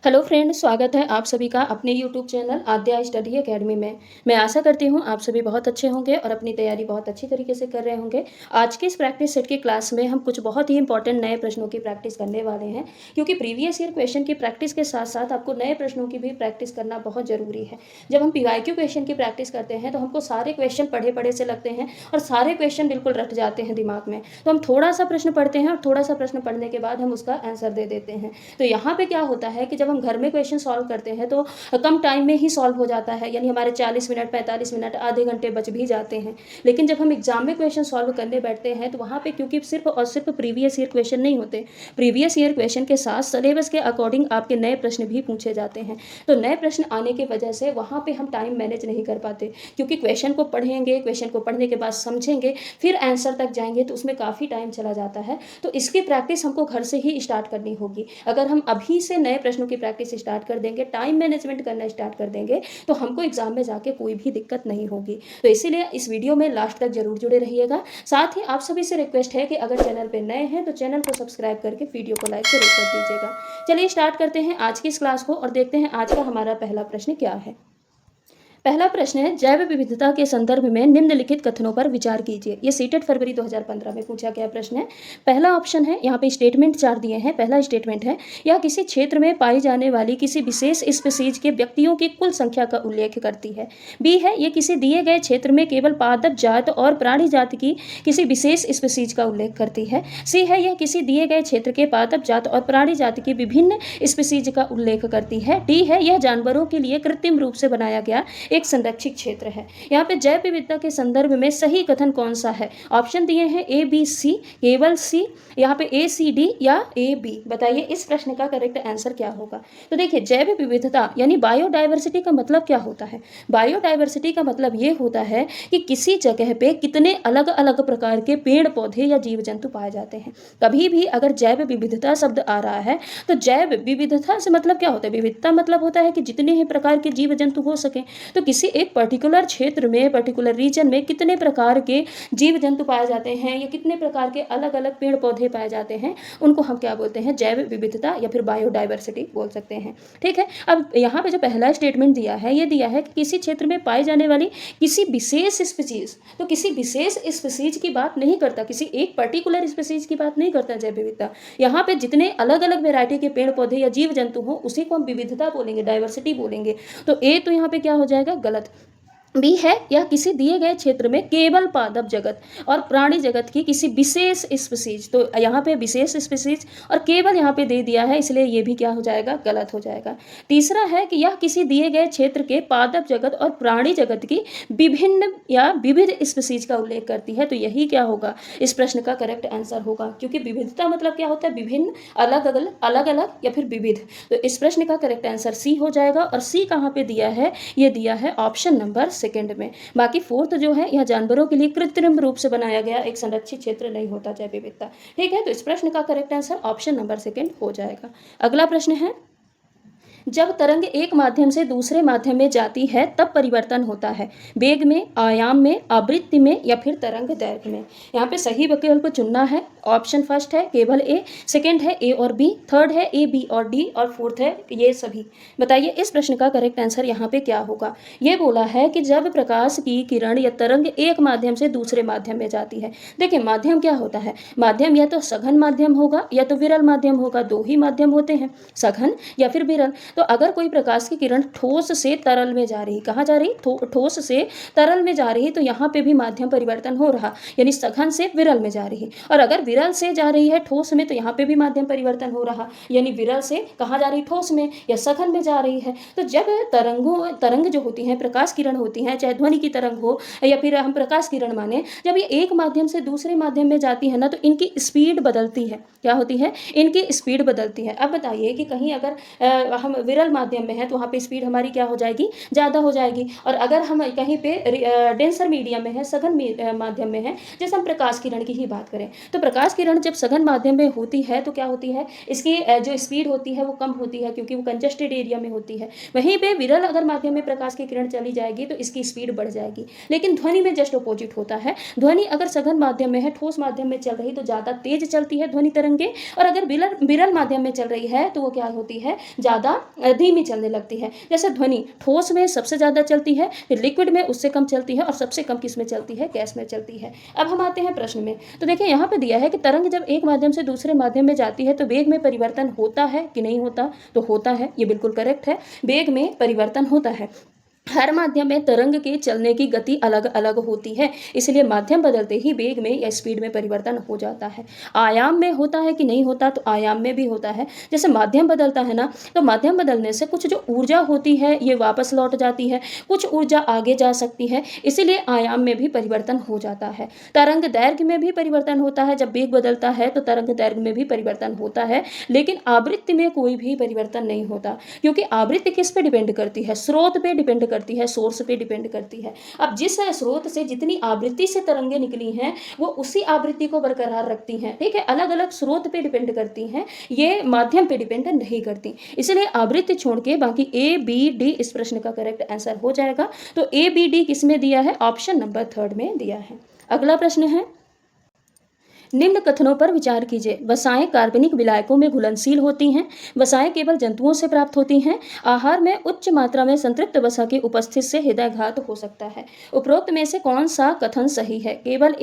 Hello friend, स्वागत है आप सभी का अपने यूट्यूब चैनल आद्या स्टडी एकेडमी में। मैं आशा करती हूँ आप सभी बहुत अच्छे होंगे और अपनी तैयारी बहुत अच्छी तरीके से कर रहे होंगे। आज के इस प्रैक्टिस सेट की क्लास में हम कुछ बहुत ही इंपॉर्टेंट नए प्रश्नों की प्रैक्टिस करने वाले हैं, क्योंकि प्रीवियस ईयर क्वेश्चन की प्रैक्टिस के साथ साथ आपको नए प्रश्नों की भी प्रैक्टिस करना बहुत ज़रूरी है। जब हम पीवाईक्यू क्वेश्चन की प्रैक्टिस करते हैं तो हमको सारे क्वेश्चन पढ़े पढ़े से लगते हैं और सारे क्वेश्चन बिल्कुल रट जाते हैं दिमाग में। तो हम थोड़ा सा प्रश्न पढ़ते हैं और थोड़ा सा प्रश्न पढ़ने के बाद हम उसका आंसर दे देते हैं। तो यहाँ पे क्या होता है कि जब हम घर में क्वेश्चन सॉल्व करते हैं तो कम टाइम में ही सॉल्व हो जाता है, यानी हमारे 40 मिनट 45 मिनट आधे घंटे बच भी जाते हैं। लेकिन जब हम एग्जाम में क्वेश्चन सॉल्व करने बैठते हैं तो वहाँ पे क्योंकि सिर्फ और सिर्फ प्रीवियस ईयर क्वेश्चन नहीं होते, प्रीवियस ईयर क्वेश्चन के साथ सिलेबस के अकॉर्डिंग आपके नए प्रश्न भी पूछे जाते हैं। तो नए प्रश्न आने की वजह से वहाँ पे हम टाइम मैनेज नहीं कर पाते, क्योंकि क्वेश्चन को पढ़ेंगे, क्वेश्चन को पढ़ने के बाद समझेंगे, फिर आंसर तक जाएंगे तो उसमें काफ़ी टाइम चला जाता है। तो इसकी प्रैक्टिस हमको घर से ही स्टार्ट करनी होगी। अगर हम अभी से नए प्रश्नों की प्रैक्टिस स्टार्ट कर देंगे, टाइम मैनेजमेंट करना स्टार्ट कर देंगे, तो हमको एग्जाम में जाके कोई भी दिक्कत नहीं होगी। तो इसीलिए इस वीडियो में लास्ट तक जरूर जुड़े रहिएगा। साथ ही आप सभी से रिक्वेस्ट है कि अगर चैनल पे नए हैं तो चैनल को सब्सक्राइब करके वीडियो को लाइक जरूर कर दीजिएगा। चलिए स्टार्ट करते हैं आज की इस क्लास को और देखते हैं आज का हमारा पहला प्रश्न क्या है। पहला प्रश्न है, जैव विविधता के संदर्भ में निम्नलिखित कथनों पर विचार कीजिए। ये सीटेट फरवरी 2015 में पूछा गया प्रश्न है। पहला ऑप्शन है, यहाँ पे स्टेटमेंट 4 दिए हैं। पहला स्टेटमेंट है, यह किसी क्षेत्र में पाई जाने वाली किसी विशेष स्पीसीज के व्यक्तियों की कुल संख्या का उल्लेख करती है। बी है, ये किसी दिए गए क्षेत्र में केवल पादप जात और प्राणी जाति की किसी विशेष स्पीसीज का उल्लेख करती है। सी है, यह किसी दिए गए क्षेत्र के पादप जात और प्राणी जाति की विभिन्न स्पीसीज का उल्लेख करती है। डी है, यह जानवरों के लिए कृत्रिम रूप से बनाया गया एक संरक्षित क्षेत्र है। यहाँ पे जैव विविधता के संदर्भ में सही कथन कौन सा है? ऑप्शन दिए हैं ए बी सी, केवल सी, यहाँ पे ए सी डी या ए बी। बताइए इस प्रश्न का करेक्ट आंसर क्या होगा। तो देखिए, जैव विविधता यानी बायोडाइवर्सिटी का मतलब क्या होता है? बायोडाइवर्सिटी का मतलब ये होता है कि किसी जगह पे कितने अलग अलग प्रकार के पेड़ पौधे या जीव जंतु पाए जाते हैं। कभी भी अगर जैव विविधता शब्द आ रहा है तो जैव विविधता से मतलब क्या होता है? विविधता मतलब होता है कि जितने ही प्रकार के जीव जंतु हो सके। तो किसी एक पर्टिकुलर क्षेत्र में, पर्टिकुलर रीजन में कितने प्रकार के जीव जंतु पाए जाते हैं या कितने प्रकार के अलग अलग पेड़ पौधे पाए जाते हैं, उनको हम क्या बोलते हैं? जैव विविधता या फिर बायोडाइवर्सिटी बोल सकते हैं। ठीक है। अब यहाँ पे जो पहला स्टेटमेंट दिया है, ये दिया है कि किसी क्षेत्र में पाई जाने वाली किसी विशेष स्पीसीज, तो किसी विशेष स्पीसीज की बात नहीं करता, किसी एक पर्टिकुलर स्पीसीज की बात नहीं करता जैव विविधता। यहाँ पे जितने अलग अलग वेराइटी के पेड़ पौधे या जीव जंतु हो उसी को हम विविधता बोलेंगे, डाइवर्सिटी बोलेंगे। तो ए तो यहाँ पे क्या हो जाएगा? गलत। बी है, यह किसी दिए गए क्षेत्र में केवल पादप जगत और प्राणी जगत की किसी विशेष स्पीसीज, तो यहाँ पे विशेष स्पीसीज और केवल यहाँ पे दे दिया है, इसलिए ये भी क्या हो जाएगा? गलत हो जाएगा। तीसरा है कि यह किसी दिए गए क्षेत्र के पादप जगत और प्राणी जगत की विभिन्न या विविध स्पीसीज का उल्लेख करती है, तो यही क्या होगा? इस प्रश्न का करेक्ट आंसर होगा, क्योंकि विविधता मतलब क्या होता है? विभिन्न, अलग अलग, अलग अलग या फिर विविध। तो इस प्रश्न का करेक्ट आंसर सी हो जाएगा। और सी कहाँ पे दिया है? ये दिया है ऑप्शन नंबर सेकंड में। बाकी फोर्थ जो है, यह जानवरों के लिए कृत्रिम रूप से बनाया गया एक संरक्षित क्षेत्र नहीं होता जैव विविधता। ठीक है, तो इस प्रश्न का correct answer option number second हो जाएगा। अगला प्रश्न है, जब तरंग एक माध्यम से दूसरे माध्यम में जाती है तब परिवर्तन होता है वेग में, आयाम में, आवृत्ति में या फिर तरंग दैर्घ्य में। यहाँ पे सही विकल्प चुनना है। ऑप्शन फर्स्ट है केवल ए, सेकंड है ए और बी, थर्ड है ए बी और डी और फोर्थ है ये सभी। बताइए इस प्रश्न का करेक्ट आंसर यहाँ पे क्या होगा। ये बोला है कि जब प्रकाश की किरण या तरंग एक माध्यम से दूसरे माध्यम में जाती है। देखिए, माध्यम क्या होता है? माध्यम या तो सघन माध्यम होगा या तो विरल माध्यम होगा। दो ही माध्यम होते हैं, सघन या फिर विरल। तो अगर कोई प्रकाश की किरण ठोस से तरल में जा रही, कहाँ जा रही? ठोस से तरल में जा रही, तो यहाँ पे भी माध्यम परिवर्तन हो रहा, यानी सघन से विरल में जा रही। और अगर विरल से जा रही है ठोस में, तो यहाँ पे भी माध्यम परिवर्तन हो रहा, यानी विरल से कहाँ जा रही? ठोस में या सघन में जा रही है। तो जब तरंग जो होती हैं, प्रकाश किरण होती हैं, चाहे ध्वनि की तरंग हो या फिर हम प्रकाश किरण माने, जब ये एक माध्यम से दूसरे माध्यम में जाती है ना, तो इनकी स्पीड बदलती है। क्या होती है? इनकी स्पीड बदलती है। अब बताइए कि कहीं अगर हम विरल माध्यम में है तो वहाँ पे स्पीड हमारी क्या हो जाएगी? ज़्यादा हो जाएगी। और अगर हम कहीं पे डेंसर मीडियम में है, सघन माध्यम में है, जैसे हम प्रकाश किरण की ही बात करें, तो प्रकाश किरण जब सघन माध्यम में होती है तो क्या होती है? इसकी जो स्पीड होती है वो कम होती है, क्योंकि वो कंजस्टेड एरिया में होती है। वहीं पे विरल अगर माध्यम में प्रकाश की किरण चली जाएगी तो इसकी स्पीड बढ़ जाएगी। लेकिन ध्वनि में जस्ट अपोजिट होता है। ध्वनि अगर सघन माध्यम में है, ठोस माध्यम में चल रही, तो ज़्यादा तेज चलती है ध्वनि तरंगे, और अगर विरल माध्यम में चल रही है तो वो क्या होती है? ज़्यादा धीमी चलने लगती है। जैसे ध्वनि ठोस में सबसे ज़्यादा चलती है, फिर लिक्विड में उससे कम चलती है और सबसे कम किस में चलती है, गैस में चलती है। अब हम आते हैं प्रश्न में। तो देखिए यहाँ पे दिया है कि तरंग जब एक माध्यम से दूसरे माध्यम में जाती है तो वेग में परिवर्तन होता है कि नहीं होता, तो होता है, ये बिल्कुल करेक्ट है, वेग में परिवर्तन होता है। हर माध्यम में तरंग के चलने की गति अलग अलग होती है, इसलिए माध्यम बदलते ही वेग में या स्पीड में परिवर्तन हो जाता है। आयाम में होता है कि नहीं होता, तो आयाम में भी होता है। जैसे माध्यम बदलता है ना, तो माध्यम बदलने से कुछ जो ऊर्जा होती है ये वापस लौट जाती है, कुछ ऊर्जा आगे जा सकती है, इसीलिए आयाम में भी परिवर्तन हो जाता है। तरंग दैर्घ्य में भी परिवर्तन होता है, जब वेग बदलता है तो तरंग दैर्घ्य में भी परिवर्तन होता है, लेकिन आवृत्ति में कोई भी परिवर्तन नहीं होता, क्योंकि आवृत्ति किस पे डिपेंड करती है, स्रोत पे डिपेंड करती है, सोर्स पे डिपेंड करती है। अब जिस स्रोत से जितनी आवृत्ति से तरंगे निकली हैं वो उसी आवृत्ति को बरकरार रखती हैं, ठीक है, अलग अलग स्रोत पे डिपेंड करती हैं, ये माध्यम पे डिपेंड नहीं करती। इसलिए आवृत्ति छोड़ के बाकी ए बी डी इस प्रश्न का करेक्ट आंसर हो जाएगा। तो ए बी डी किस में दिया है, ऑप्शन नंबर 3 में दिया है। अगला प्रश्न है, निम्न कथनों पर विचार कीजिए। वसाएं कार्बनिक विलायकों में घुलनशील होती हैं। वसाएं केवल जंतुओं से प्राप्त होती हैं। आहार में उच्च मात्रा में संतृप्त वसा की उपस्थिति से हृदयघात हो सकता है। उपरोक्त में से कौन सा कथन सही है, केवल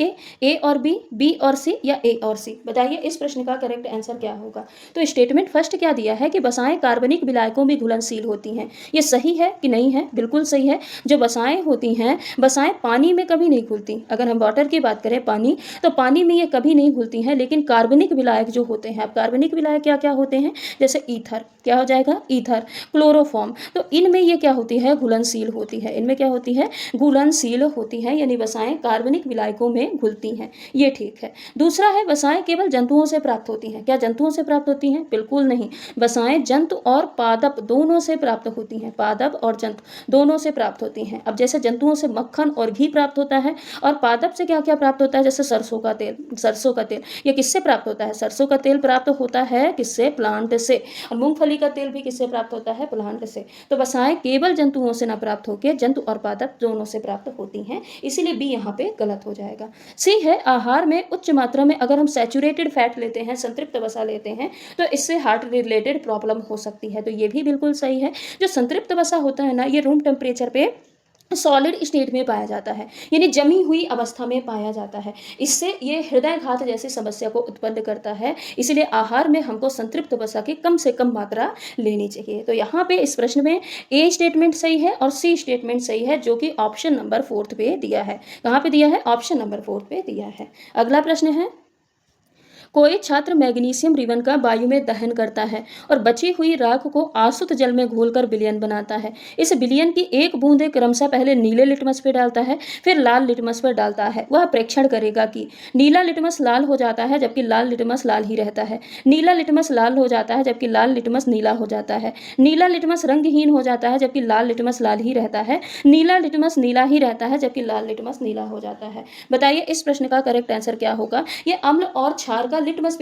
ए और बी और सी या ए और सी? बताइए इस प्रश्न का करेक्ट आंसर क्या होगा। तो स्टेटमेंट फर्स्ट क्या दिया है कि वसाएं कार्बनिक विलायकों में घुलनशील होती हैं, ये सही है कि नहीं है? बिल्कुल सही है। जो वसाएं होती हैं, वसाएं पानी में कभी नहीं घुलती। अगर हम वाटर की बात करें, पानी, तो पानी में ये कभी नहीं घुलती हैं, लेकिन कार्बनिक विलायक जो होते हैं, अब कार्बनिक विलायक क्या क्या होते हैं, जैसे ईथर, क्या हो जाएगा, ईथर, क्लोरोफॉर्म, तो इनमें ये क्या होती है, घुलनशील होती है। इनमें क्या होती है, घुलनशील होती है, यानी वसाएं कार्बनिक विलायकों में घुलती हैं, ये ठीक है। दूसरा है, वसाएं केवल जंतुओं से प्राप्त होती हैं। क्या जंतुओं से प्राप्त होती हैं? बिल्कुल नहीं। वसाएं जंतु और पादप दोनों से प्राप्त होती हैं, पादप और जंतु दोनों से प्राप्त होती हैं। अब जैसे जंतुओं से मक्खन और घी प्राप्त होता है, और पादप से क्या क्या प्राप्त होता है, जैसे सरसों का तेल, सरसों का तेल ये किससे प्राप्त होता है, सरसों का तेल प्राप्त होता है किससे, प्लांट से, और मूंगफली का तेल भी किससे प्राप्त होता है, प्लांट से। तो वसाएं केवल जंतुओं से ना प्राप्त होकर जंतु और पादप दोनों से प्राप्त होती हैं, इसीलिए बी यहाँ पे गलत हो जाएगा। सी है, आहार में उच्च मात्रा में अगर हम सैचुरेटेड फैट लेते हैं, संतृप्त वसा लेते हैं, तो इससे हार्ट रिलेटेड प्रॉब्लम हो सकती है, तो ये भी बिल्कुल सही है। जो संतृप्त वसा होता है ना, ये रूम टेम्परेचर पे सॉलिड स्टेट में पाया जाता है, यानी जमी हुई अवस्था में पाया जाता है, इससे ये हृदयघात जैसी समस्या को उत्पन्न करता है, इसलिए आहार में हमको संतृप्त वसा की कम से कम मात्रा लेनी चाहिए। तो यहाँ पे इस प्रश्न में ए स्टेटमेंट सही है और सी स्टेटमेंट सही है, जो कि ऑप्शन नंबर 4 पे दिया है। कहाँ पे दिया है, ऑप्शन नंबर 4 पे दिया है। अगला प्रश्न है, कोई छात्र मैग्नीशियम रिबन का वायु में दहन करता है और बची हुई राख को आसुत जल में घोलकर विलयन बनाता है। इस विलयन की एक बूंद क्रमशः पहले नीले लिटमस पर डालता है, फिर लाल लिटमस पर डालता है। वह प्रेक्षण करेगा कि नीला लिटमस लाल हो जाता है जबकि लाल लिटमस लाल ही रहता है, नीला लिटमस लाल हो जाता है जबकि लाल लिटमस नीला हो जाता है, नीला लिटमस रंगहीन हो जाता है जबकि लाल लिटमस लाल ही रहता है, नीला लिटमस नीला ही रहता है जबकि लाल लिटमस नीला हो जाता है। बताइए इस प्रश्न का करेक्ट आंसर क्या होगा। ये अम्ल और क्षार का लिटमस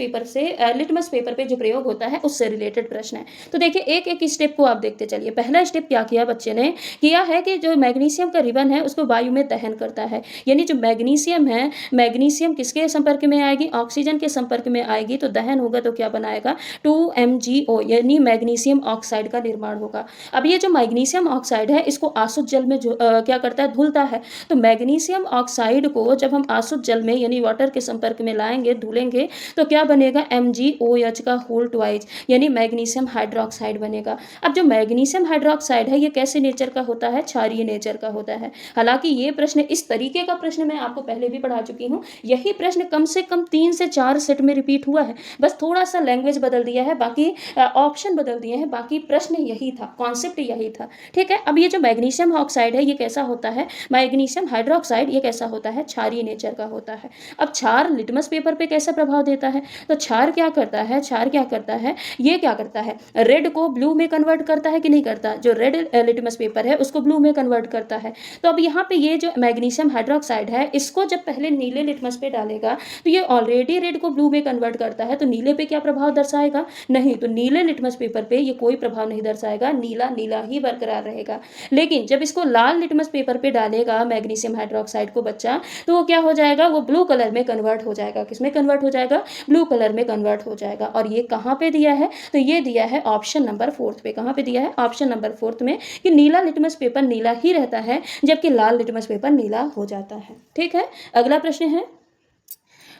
पेपर पे जो प्रयोग होता है उससे रिलेटेड प्रश्न है। तो देखिए एक एक स्टेप को आप देखते चलिए। पहला स्टेप क्या किया बच्चे ने, किया है कि जो मैग्नीशियम का रिबन है उसको वायु में दहन करता है, यानी जो मैग्नीशियम है, मैग्नीशियम किसके संपर्क में आएगी, ऑक्सीजन के संपर्क में आएगी, तो दहन होगा तो क्या बनाएगा, 2MgO, यानी मैग्नीशियम ऑक्साइड का निर्माण होगा। अब ये जो मैग्नीशियम ऑक्साइड है इसको आसुत जल में क्या करता है, धुलता है। तो मैग्नीशियम ऑक्साइड को जब हम आसुत जल में यानी वाटर के संपर्क में लाएंगे, धुलेंगे, तो क्या बनेगा, MgOH का होल ट्वाइस, यानी मैग्नीशियम हाइड्रोक्साइड बनेगा। अब जो मैग्नीशियम हाइड्रोक्साइड है ये कैसे नेचर का होता है, क्षारीय नेचर का होता है। हालांकि ये प्रश्न, इस तरीके का प्रश्न मैं आपको पहले भी पढ़ा चुकी हूँ, यही प्रश्न कम से कम 3 से 4 सेट में रिपीट हुआ है, बस थोड़ा सा लैंग्वेज बदल दिया है, बाकी ऑप्शन बदल दिए हैं, बाकी प्रश्न यही था, कॉन्सेप्ट यही था, ठीक है। अब ये जो मैग्नीशियम ऑक्साइड है ये कैसा होता है, मैग्नीशियम हाइड्रोक्साइड, ये कैसा होता है, क्षारीय नेचर का होता है। अब क्षार लिटमस पेपर पे कैसा प्रभाव देता है, तो क्षार क्या करता है, क्षार क्या करता है, ये क्या करता है, रेड को ब्लू में कन्वर्ट करता है कि नहीं करता, जो रेड लिटमस पेपर है उसको ब्लू में कन्वर्ट करता है। तो अब यहाँ पे ये जो मैग्नीशियम हाइड्रोक्साइड है इसको जब पहले नीले लिटमस पे डालेगा तो ये ऑलरेडी रेड को ब्लू में कन्वर्ट करता है, तो नीले पे क्या प्रभाव दर्शाएगा, नहीं, तो नीले लिटमस पेपर पे ये कोई प्रभाव नहीं दर्शाएगा, नीला नीला ही बरकरार रहेगा। लेकिन जब इसको लाल लिटमस पेपर पे डालेगा मैग्नीशियम हाइड्रोक्साइड को बच्चा, तो वो क्या हो जाएगा, वो ब्लू कलर में कन्वर्ट हो जाएगा, किसमें कन्वर्ट हो जाएगा, ब्लू कलर में कन्वर्ट हो जाएगा। और ये कहाँ पे दिया है, तो ये दिया है ऑप्शन नंबर 4 पे। कहाँ पे दिया है, ऑप्शन नंबर 4 में, कि नीला लिटमस पेपर नीला ही रहता है जबकि लाल लिटमस पेपर नीला हो जाता है। ठीक है, अगला प्रश्न है,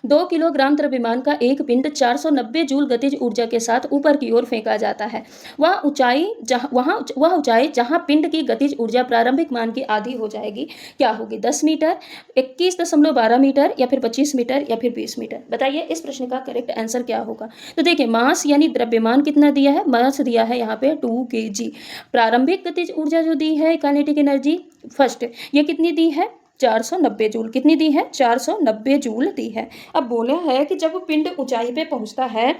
2 किलोग्राम द्रव्यमान का एक पिंड 490 जूल गतिज ऊर्जा के साथ ऊपर की ओर फेंका जाता है। वह ऊंचाई जहां पिंड की गतिज ऊर्जा प्रारंभिक मान की आधी हो जाएगी क्या होगी, 10 मीटर, 21.12 मीटर, या फिर 25 मीटर, या फिर 20 मीटर। बताइए इस प्रश्न का करेक्ट आंसर क्या होगा। तो देखिए, मास यानी द्रव्यमान कितना दिया है, मास दिया है यहाँ पे 2 kg। प्रारंभिक गतिज ऊर्जा जो दी है, काइनेटिक एनर्जी फर्स्ट, ये कितनी दी है, 490 जूल। कितनी दी है, 490 जूल दी है। अब बोला है कि जब पिंड ऊंचाई पे पहुंचता है,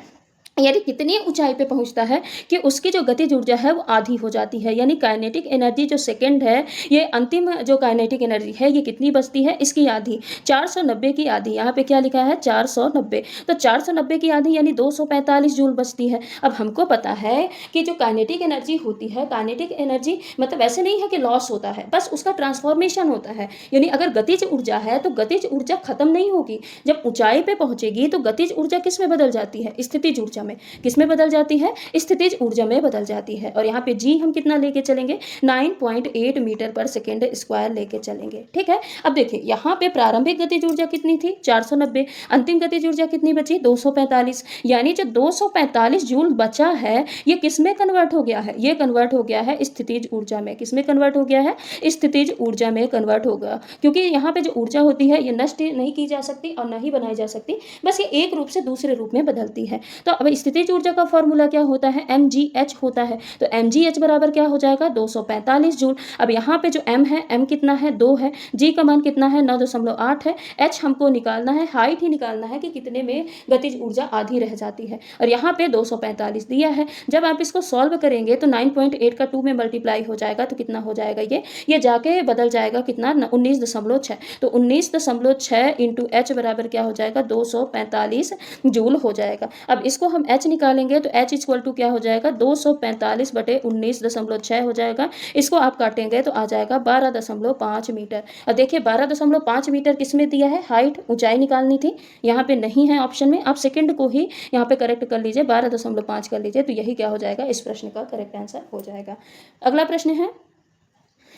यानी कितनी ऊंचाई पे पहुंचता है कि उसकी जो गतिज ऊर्जा है वो आधी हो जाती है, यानी काइनेटिक एनर्जी जो सेकंड है, ये अंतिम जो काइनेटिक एनर्जी है, ये कितनी बचती है, इसकी आधी, 490 की आधी। यहाँ पे क्या लिखा है, 490, तो 490 की आधी यानी 245 जूल बचती है। अब हमको पता है कि जो काइनेटिक एनर्जी होती है, काइनेटिक एनर्जी मतलब ऐसे नहीं है कि लॉस होता है, बस उसका ट्रांसफॉर्मेशन होता है। यानी अगर गतिज ऊर्जा है तो गतिज ऊर्जा खत्म नहीं होगी, जब ऊंचाई पे पहुंचेगी तो गतिज ऊर्जा किस में बदल जाती है, स्थितिज ऊर्जा में। किस में बदल जाती है, स्थितिज ऊर्जा में बदल जाती है। और यहाँ पे जी हम कितना लेके चलेंगे, 9.8 मीटर पर सेकेंड स्क्वायर लेके चलेंगे। ठीक है, अब देखिए यहाँ पे प्रारंभिक गतिज ऊर्जा कितनी थी, 490, अंतिम गतिज ऊर्जा कितनी बची, 245, यानी जो 245 जूल बचा है ये किस में कन्वर्ट हो गया है, ये कन्वर्ट हो गया है स्थितिज ऊर्जा में। किस में कन्वर्ट हो गया है, स्थितिज ऊर्जा में कन्वर्ट होगा, क्योंकि यहाँ पे जो ऊर्जा होती है ये नष्ट नहीं की जा सकती और न ही बनाई जा सकती, बस ये एक रूप से दूसरे रूप में बदलती है। तो अब स्थितिज ऊर्जा का फॉर्मूला क्या होता है, mgh होता है। तो mgh बराबर क्या हो जाएगा, 245 जूल। अब यहाँ पे जो m है, m कितना है, 2 है, g का मान कितना है, 9.8 है, h हमको निकालना है, हाइट ही निकालना है कि कितने में गतिज ऊर्जा आधी रह जाती है, और यहाँ पे 245 दिया है। जब आप इसको सॉल्व करेंगे तो 9.8 का 2 में मल्टीप्लाई हो जाएगा, तो कितना हो जाएगा, ये जाके बदल जाएगा कितना, 19.6। तो 19.6 इंटू एच बराबर क्या हो जाएगा, 245 जूल हो जाएगा। अब इसको हम h निकालेंगे तो h इक्वल टू क्या हो जाएगा, 245 बटे 19.6 हो जाएगा। इसको आप काटेंगे तो आ जाएगा 12.5 मीटर। अब देखिए 12.5 मीटर किस में दिया है, हाइट, ऊंचाई निकालनी थी, यहाँ पे नहीं है ऑप्शन में, आप सेकंड को ही यहाँ पे करेक्ट कर लीजिए, 12.5 कर लीजिए, तो यही क्या हो जाएगा, इस प्रश्न का करेक्ट आंसर हो जाएगा। अगला प्रश्न है,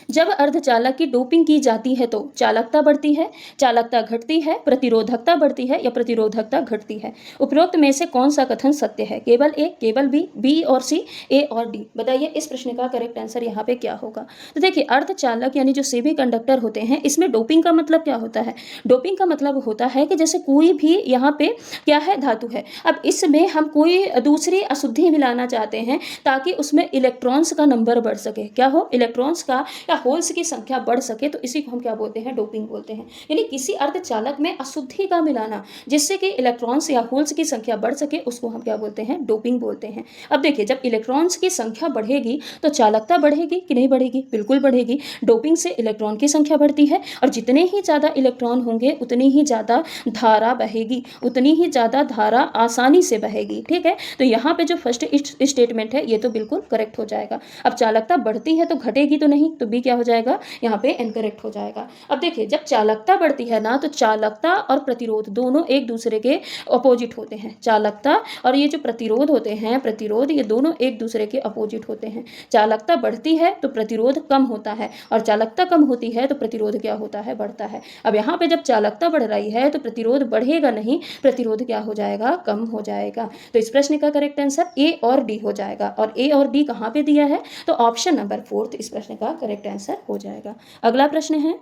जब अर्धचालक की डोपिंग की जाती है तो चालकता बढ़ती है, चालकता घटती है, प्रतिरोधकता बढ़ती है, या प्रतिरोधकता घटती है। उपरोक्त में से कौन सा कथन सत्य है, केवल ए, केवल बी, बी और सी, ए और डी। बताइए इस प्रश्न का करेक्ट आंसर यहाँ पे क्या होगा। तो देखिए अर्धचालक यानी जो सेमी कंडक्टर होते हैं, इसमें डोपिंग का मतलब क्या होता है, डोपिंग का मतलब होता है कि जैसे कोई भी यहाँ पे क्या है, धातु है, अब इसमें हम कोई दूसरी अशुद्धि मिलाना चाहते हैं ताकि उसमें इलेक्ट्रॉन्स का नंबर बढ़ सके, क्या हो, इलेक्ट्रॉन्स का या होल्स की संख्या बढ़ सके, तो इसी को हम क्या बोलते हैं, डोपिंग बोलते हैं। यानी किसी अर्धचालक में अशुद्धि का मिलाना जिससे कि इलेक्ट्रॉन्स या होल्स की संख्या बढ़ सके, उसको हम क्या बोलते हैं, डोपिंग बोलते हैं। अब देखिए जब इलेक्ट्रॉन्स की संख्या बढ़ेगी तो चालकता बढ़ेगी कि नहीं बढ़ेगी, बिल्कुल बढ़ेगी। डोपिंग से इलेक्ट्रॉन की संख्या बढ़ती है, और जितने ही ज़्यादा इलेक्ट्रॉन होंगे उतनी ही ज़्यादा धारा बहेगी, उतनी ही ज़्यादा धारा आसानी से बहेगी। ठीक है, तो यहाँ पे जो फर्स्ट स्टेटमेंट है ये तो बिल्कुल करेक्ट हो जाएगा। अब चालकता बढ़ती है तो घटेगी तो नहीं, तो बी क्या हो जाएगा, यहाँ पे इनकरेक्ट हो जाएगा। अब देखिए जब चालकता बढ़ती है ना, तो चालकता और प्रतिरोध दोनों एक दूसरे के अपोजिट होते हैं। चालकता और ये जो प्रतिरोध होते हैं, प्रतिरोध, ये दोनों एक दूसरे के अपोजिट होते हैं। चालकता बढ़ती है तो प्रतिरोध कम होता है, और चालकता कम होती है तो प्रतिरोध क्या होता है, बढ़ता है। अब यहाँ पे जब चालकता बढ़ रही है तो प्रतिरोध बढ़ेगा नहीं, प्रतिरोध क्या हो जाएगा, कम हो जाएगा। तो इस प्रश्न का करेक्ट आंसर ए और डी हो जाएगा। और ए और डी कहाँ पे दिया है, तो ऑप्शन नंबर 4 इस प्रश्न का करेक्ट आंसर हो जाएगा। अगला प्रश्न है,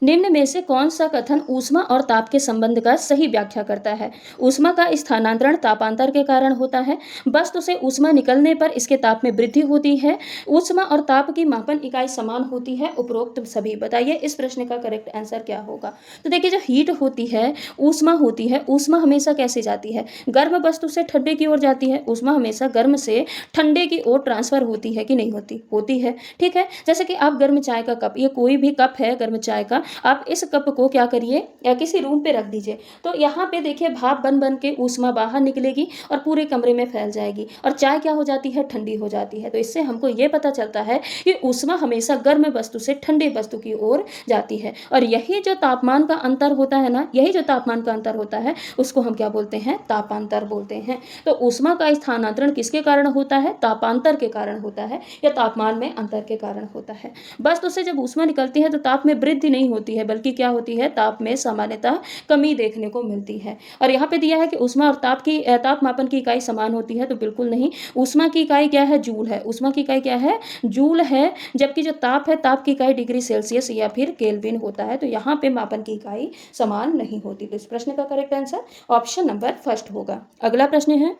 निम्न में से कौन सा कथन ऊष्मा और ताप के संबंध का सही व्याख्या करता है। ऊष्मा का स्थानांतरण तापांतर के कारण होता है, वस्तु से ऊष्मा निकलने पर इसके ताप में वृद्धि होती है, ऊष्मा और ताप की मापन इकाई समान होती है, उपरोक्त सभी। बताइए इस प्रश्न का करेक्ट आंसर क्या होगा। तो देखिए जो हीट होती है, ऊष्मा होती है, ऊष्मा हमेशा कैसे जाती है, गर्म वस्तु से ठंडे की ओर जाती है। ऊष्मा हमेशा गर्म से ठंडे की ओर ट्रांसफर होती है कि नहीं होती, होती है। ठीक है, जैसे कि आप गर्म चाय का कप, ये कोई भी कप है गर्म चाय का, आप इस कप को क्या करिए या किसी रूम पे रख दीजिए, तो यहाँ पे देखिए भाप बन बन के ऊष्मा बाहर निकलेगी और पूरे कमरे में फैल जाएगी और चाय क्या हो जाती है, ठंडी हो जाती है। तो इससे हमको ये पता चलता है कि ऊष्मा हमेशा गर्म वस्तु से ठंडे वस्तु की ओर जाती है। और यही जो तापमान का अंतर होता है ना, यही जो तापमान का अंतर होता है उसको हम क्या बोलते हैं, तापांतर बोलते हैं। तो ऊष्मा का स्थानांतरण किसके कारण होता है, तापांतर के कारण होता है या तापमान में अंतर के कारण होता है। बस उससे जब ऊष्मा निकलती है तो ताप में वृद्धि नहीं होती है, बल्कि क्या होती है, ताप में सामान्यतः कमी देखने को मिलती है। और यहाँ पे दिया है कि ऊष्मा और ताप मापन की इकाई समान होती है, तो बिल्कुल नहीं। ऊष्मा की इकाई क्या है, जूल है। ऊष्मा की इकाई क्या है, जूल है। जबकि जो ताप है, ताप की इकाई डिग्री सेल्सियस या फिर केल्विन होता है। तो यहाँ पे मापन की इकाई समान नहीं होती। तो इस प्रश्न का correct answer option number first होगा। अगला प्रश्न है,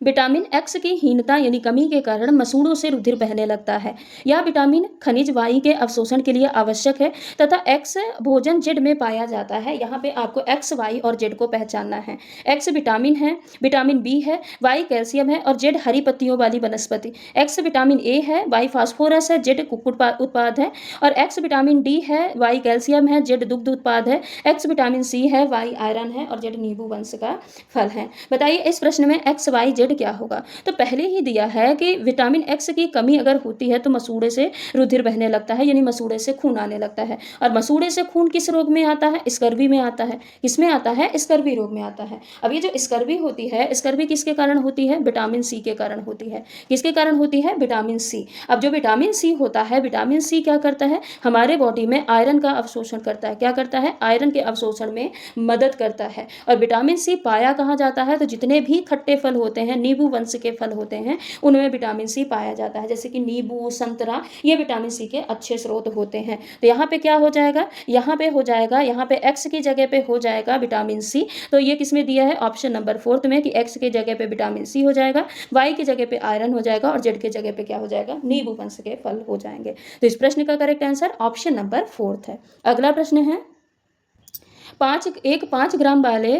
विटामिन एक्स की हीनता यानी कमी के कारण मसूड़ों से रुधिर बहने लगता है। यह विटामिन खनिज वाई के अवशोषण के लिए आवश्यक है तथा एक्स भोजन जेड में पाया जाता है। यहाँ पे आपको एक्स, वाई और जेड को पहचानना है। एक्स विटामिन है, विटामिन बी है, वाई कैल्शियम है और जेड हरी पत्तियों वाली वनस्पति। एक्स विटामिन ए है, वाई फास्फोरस है, जेड कुक्कुट उत्पाद है। और एक्स विटामिन डी है, वाई कैल्शियम है, जेड दुग्ध उत्पाद है। एक्स विटामिन सी है, वाई आयरन है और जेड नींबू वंश का फल है। बताइए इस प्रश्न में एक्स, वाई, जेड क्या होगा। तो पहले ही दिया है कि विटामिन एक्स की कमी अगर होती है तो मसूड़े से रुधिर बहने लगता है, यानी मसूड़े से खून आने लगता है। और मसूड़े से खून किस रोग में आता है, स्कर्वी में आता है। किसमें आता है, स्कर्वी रोग में आता है। अब ये जो स्कर्वी होती है, स्कर्वी किसके कारण होती है, विटामिन सी के कारण होती है। किसके कारण होती है, विटामिन सी। अब जो विटामिन सी होता है, विटामिन सी क्या करता है, हमारे बॉडी में आयरन का अवशोषण करता है। क्या करता है, आयरन के अवशोषण में मदद करता है। और विटामिन सी पाया कहाँ जाता है, तो जितने भी खट्टे फल होते हैं, नींबू वंश के फल होते हैं, उनमें विटामिन सी पाया जाता है। जैसे कि नींबू, संतरा, ये विटामिन सी के अच्छे स्रोत होते हैं। तो यहाँ पे क्या हो जाएगा, यहाँ पे हो जाएगा, यहाँ पे एक्स की जगह पे हो जाएगा विटामिन सी। तो ये किसमें दिया है, ऑप्शन नंबर फोर्थ में, कि एक्स की जगह पे विटामिन सी हो जाएगा, वाई की जगह पे आयरन हो जाएगा और जेड की जगह पे क्या हो जाएगा, नींबू वंश के फल हो जाएंगे। तो इस प्रश्न का correct answer option number fourth है। अगला प्रश्न है, 5 ग्राम वाले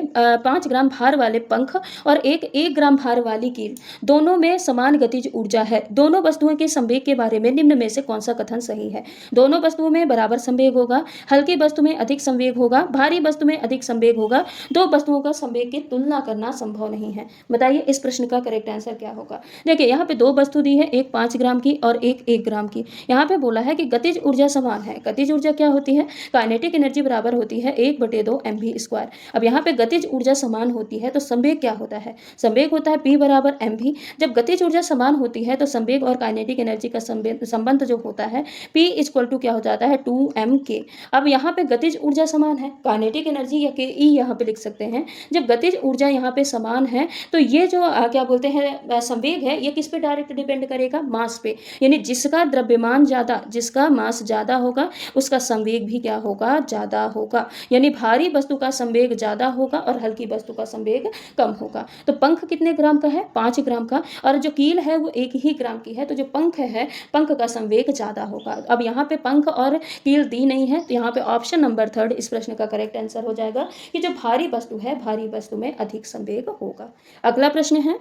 5 ग्राम भार वाले पंख और 1 ग्राम भार वाली कील, दोनों में समान गतिज ऊर्जा है। दोनों वस्तुओं के संवेग के बारे में निम्न में से कौन सा कथन सही है। दोनों वस्तुओं में बराबर संवेग होगा, हल्की वस्तु में अधिक संवेग होगा, भारी वस्तु में अधिक संवेग होगा, दो वस्तुओं का संवेग की तुलना करना संभव नहीं है। बताइए इस प्रश्न का करेक्ट आंसर क्या होगा। देखिए यहाँ पे दो वस्तु दी है, एक 5 ग्राम की और एक 1 ग्राम की। यहाँ पे बोला है कि गतिज ऊर्जा समान है। गतिज ऊर्जा क्या होती है, काइनेटिक एनर्जी बराबर होती है 1/2 mv²। अब यहाँ पे गतिज ऊर्जा समान होती है तो संवेग क्या होता है, संवेग होता है P बराबर mv। जब गतिज ऊर्जा समान होती है तो संवेग और काइनेटिक एनर्जी का संबंध जो होता है P = क्या हो जाता है, 2mk। अब यहाँ पे गतिज ऊर्जा समान है, काइनेटिक एनर्जी या के ई यहाँ पे लिख सकते हैं। जब गतिज ऊर्जा यहाँ पे समान है तो ये जो क्या बोलते हैं संवेग है, ये किस पे डायरेक्ट डिपेंड करेगा, मास पे। यानी जिसका द्रव्यमान ज्यादा, जिसका मास ज्यादा होगा उसका संवेग भी क्या होगा, ज्यादा होगा। यानी भारी वस्तु का संवेग ज्यादा होगा और हल्की वस्तु का संवेग कम होगा। तो पंख कितने ग्राम का है, 5 ग्राम का, और जो कील है वो 1 ही ग्राम की है। तो जो पंख है, पंख का संवेग ज्यादा होगा। अब यहाँ पे पंख और कील दी नहीं है, तो यहाँ पे ऑप्शन नंबर 3 इस प्रश्न का करेक्ट आंसर हो जाएगा कि जो भारी वस्तु है, भारी वस्तु में अधिक संवेग होगा। अगला प्रश्न है,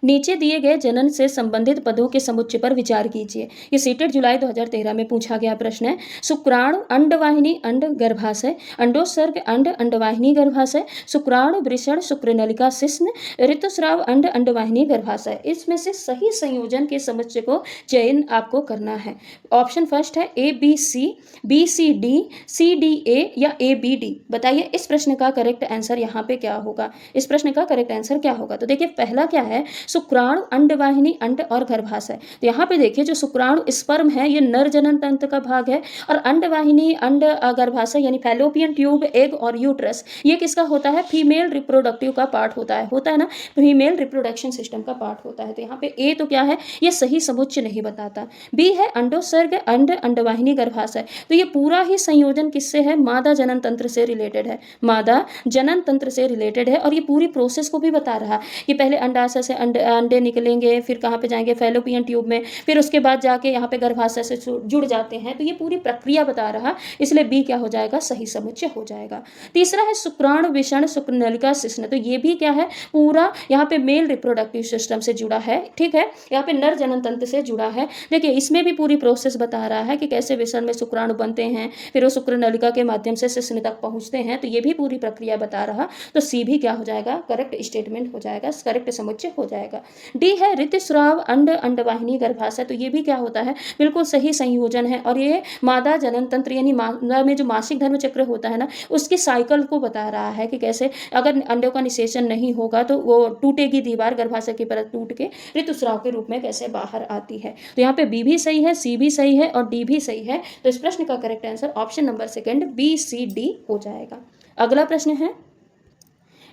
नीचे दिए गए जनन से संबंधित पदों के समुच्चय पर विचार कीजिए। ये सीटेट जुलाई 2013 में पूछा गया प्रश्न है। शुक्राणु अंडवाहिनी अंड गर्भाशय, अंडोत्सर्ग अंड अंडवाहिनी गर्भाशय, शुक्राणु वृषण शुक्रनलिका शिश्न, ऋतुस्राव अंड अंडवाहिनी गर्भाशय। इसमें से सही संयोजन के समुच्चय को चयन आपको करना है। ऑप्शन फर्स्ट है ABC, BCD, CDA या ABD। बताइए इस प्रश्न का करेक्ट आंसर यहाँ पे क्या होगा, इस प्रश्न का करेक्ट आंसर क्या होगा। तो देखिए पहला क्या है, शुक्राणु अंडवाहिनी अंड और गर्भाशय। तो यहाँ पे देखिए जो शुक्राणु स्पर्म है ये नर जनन तंत्र का भाग है, और अंडवाहिनी अंड गर्भाशय यानी फैलोपियन ट्यूब, एग और यूट्रस ये किसका होता है, फीमेल रिप्रोडक्टिव का पार्ट होता है ना, फीमेल रिप्रोडक्शन सिस्टम का पार्ट होता है। तो यहाँ पे ए तो क्या है, ये सही समुच्चय नहीं बताता। बी है अंडोत्सर्ग अंड अंडवाहिनी गर्भाशय, तो ये पूरा ही संयोजन किससे है, मादा जनन तंत्र से रिलेटेड है, मादा जनन तंत्र से रिलेटेड है। और ये पूरी प्रोसेस को भी बता रहा है कि पहले अंडाशय से अंड अंडे निकलेंगे, फिर कहाँ पे जाएंगे, फैलोपियन ट्यूब में, फिर उसके बाद जाके यहाँ पे गर्भाशय से जुड़ जाते हैं। तो ये पूरी प्रक्रिया बता रहा, इसलिए बी क्या हो जाएगा, सही समुच्चय हो जाएगा। तीसरा है शुक्राणु विषण शुक्रनलिका शिश्न। तो ये भी क्या है, पूरा यहाँ पे मेल रिप्रोडक्टिव सिस्टम से जुड़ा है, ठीक है, यहाँ पे नर जनन तंत्र से जुड़ा है। देखिए इसमें भी पूरी प्रोसेस बता रहा है कि कैसे विषण में शुक्राणु बनते हैं, फिर वो शुक्रनलिका के माध्यम से शिश्न तक पहुंचते हैं। तो ये भी पूरी प्रक्रिया बता रहा, तो सी भी क्या हो जाएगा, करेक्ट स्टेटमेंट हो जाएगा, करेक्ट समुच्चय हो जाएगा। डी है ऋतुस्राव अंड अंडवाहिनी गर्भाशय। तो ये भी क्या होता है, बिल्कुल सही संयोजन है, और ये मादा जनन तंत्र यानी मादा में जो मासिक धर्म चक्र होता है ना, उसकी साइकिल को बता रहा है कि कैसे अगर अंडों का निषेचन नहीं होगा तो वो टूटेगी दीवार, गर्भाशय की परत टूट के ऋतुस्राव के रूप में कैसे बाहर आती है। तो यहाँ पे बी भी सही है, सी भी सही है और डी भी सही है। तो इस प्रश्न का correct answer option number second B C D हो जाएगा। अगला प्रश्न है,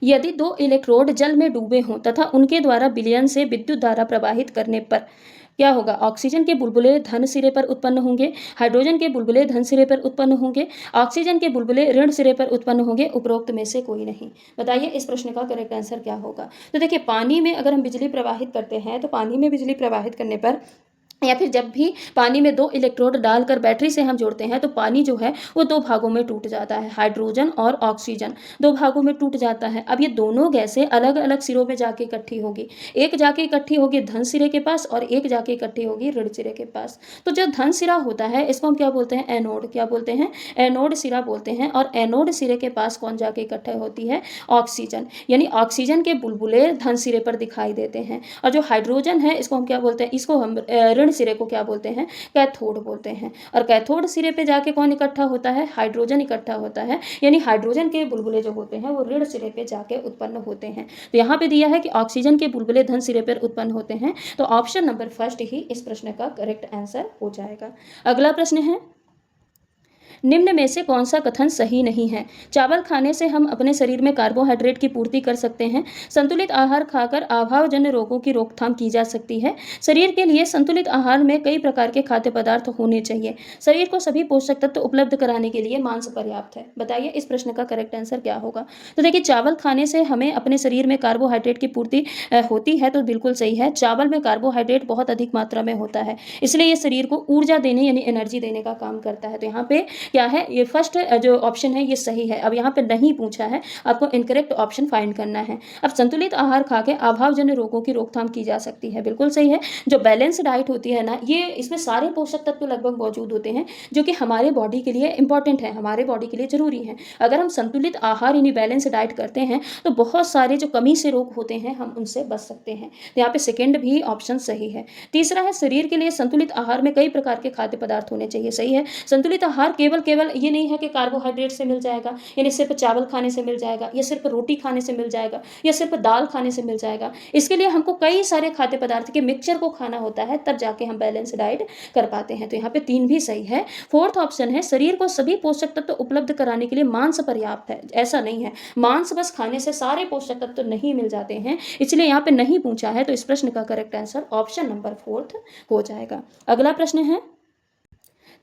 यदि दो इलेक्ट्रोड जल में डूबे हों तथा उनके द्वारा विलयन से विद्युत धारा प्रवाहित करने पर क्या होगा, ऑक्सीजन के बुलबुले धन सिरे पर उत्पन्न होंगे, हाइड्रोजन के बुलबुले धन सिरे पर उत्पन्न होंगे, ऑक्सीजन के बुलबुले ऋण सिरे पर उत्पन्न होंगे, उपरोक्त में से कोई नहीं। बताइए इस प्रश्न का करेक्ट आंसर क्या होगा। तो देखिए पानी में अगर हम बिजली प्रवाहित करते हैं तो पानी में बिजली प्रवाहित करने पर या फिर जब भी पानी में दो इलेक्ट्रोड डालकर बैटरी से हम जोड़ते हैं तो पानी जो है वो दो भागों में टूट जाता है, हाइड्रोजन और ऑक्सीजन दो भागों में टूट जाता है। अब ये दोनों गैसें अलग अलग सिरों में जाके इकट्ठी होगी, एक जाके इकट्ठी होगी धन सिरे के पास और एक जाके इकट्ठी होगी ऋण सिरे के पास। तो जो धन सिरा होता है इसको हम क्या बोलते हैं, एनोड, क्या बोलते हैं, एनोड सिरा बोलते हैं। और एनोड सिरे के पास कौन जाके इकट्ठा होती है, ऑक्सीजन, यानी ऑक्सीजन के बुलबुले धन सिरे पर दिखाई देते हैं। और जो हाइड्रोजन है इसको हम क्या बोलते हैं, इसको हम ऋण सिरे को क्या बोलते हैं, कैथोड बोलते हैं। और कैथोड सिरे पे जाके कौन इकट्ठा होता है, हाइड्रोजन इकट्ठा होता है, यानी हाइड्रोजन के बुलबुले जो होते हैं वो ऋण सिरे पे जाके उत्पन्न होते हैं। तो यहाँ पे दिया है कि ऑक्सीजन के बुलबुले धन सिरे पर उत्पन्न होते हैं, तो ऑप्शन नंबर फर्स्ट ही इस प्रश्न का करेक्ट आंसर हो जाएगा। अगला प्रश्न है, निम्न में से कौन सा कथन सही नहीं है। चावल खाने से हम अपने शरीर में कार्बोहाइड्रेट की पूर्ति कर सकते हैं। संतुलित आहार खाकर अभावजन्य रोगों की रोकथाम की जा सकती है। शरीर के लिए संतुलित आहार में कई प्रकार के खाद्य पदार्थ होने चाहिए। शरीर को सभी पोषक तत्व उपलब्ध कराने के लिए मांस पर्याप्त है। बताइए इस प्रश्न का करेक्ट आंसर क्या होगा। तो देखिए चावल खाने से हमें अपने शरीर में कार्बोहाइड्रेट की पूर्ति होती है, तो बिल्कुल सही है। चावल में कार्बोहाइड्रेट बहुत अधिक मात्रा में होता है, इसलिए ये शरीर को ऊर्जा देने यानी एनर्जी देने का काम करता है। तो यहाँ पे क्या है, ये फर्स्ट जो ऑप्शन है ये सही है। अब यहाँ पे नहीं पूछा है, आपको इनकरेक्ट ऑप्शन फाइंड करना है। अब संतुलित आहार खा के अभावजन्य रोगों की रोकथाम की जा सकती है, बिल्कुल सही है। जो बैलेंस डाइट होती है ना, ये इसमें सारे पोषक तत्व लगभग मौजूद होते हैं जो कि हमारे बॉडी के लिए इंपॉर्टेंट है, हमारे बॉडी के लिए जरूरी है। अगर हम संतुलित आहार यानी बैलेंस डाइट करते हैं तो बहुत सारे जो कमी से रोग होते हैं हम उनसे बच सकते हैं। तो यहाँ पे सेकेंड भी ऑप्शन सही है। तीसरा है, शरीर के लिए संतुलित आहार में कई प्रकार के खाद्य पदार्थ होने चाहिए, सही है। संतुलित आहार केवल ये नहीं है कि कार्बोहाइड्रेट से मिल जाएगा, यानी सिर्फ चावल खाने से मिल जाएगा, या सिर्फ रोटी खाने से मिल जाएगा, या सिर्फ दाल खाने से मिल जाएगा। इसके लिए हमको कई सारे खाद्य पदार्थ के मिक्सचर को खाना होता है, तब जाके हम बैलेंस डाइट कर पाते हैं। तो यहाँ पे 3 भी सही है। फोर्थ ऑप्शन है, शरीर को सभी पोषक तत्व उपलब्ध कराने के लिए मांस पर्याप्त है। ऐसा नहीं है, मांस बस खाने से सारे पोषक तत्व नहीं मिल जाते हैं, इसलिए यहाँ पे नहीं पूछा है। तो इस प्रश्न का करेक्ट आंसर ऑप्शन नंबर 4 हो जाएगा। अगला प्रश्न है,